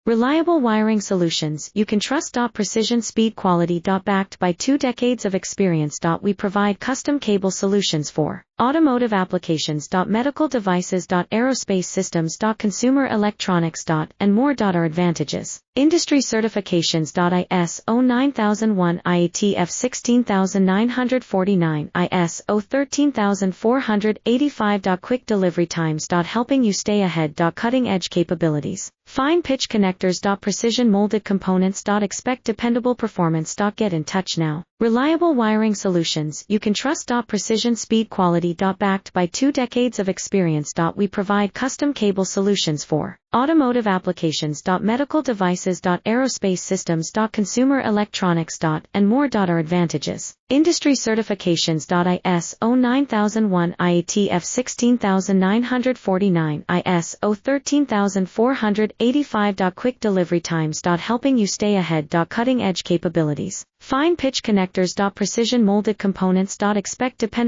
Reliable wiring solutions you can trust. Precision speed quality. Backed by 2 decades of experience. We provide custom cable solutions for automotive applications. Medical devices. Aerospace systems. Consumer electronics. And more. Our advantages: industry certifications. ISO 9001, IATF 16949, ISO 13485. Quick delivery times. Helping you stay ahead. Cutting edge capabilities. Fine pitch connectors. Precision molded components. Expect dependable performance. Get in touch now. Reliable wiring solutions you can trust. Precision speed quality. Backed by 2 decades of experience. We provide custom cable solutions for automotive applications. Medical devices. Aerospace systems. Consumer electronics. And more. Our advantages: industry certifications. ISO 9001, IATF 16949, ISO 13485. Quick delivery times. Helping you stay ahead. Cutting edge capabilities. Fine pitch connectors. Precision molded components. Expect dependable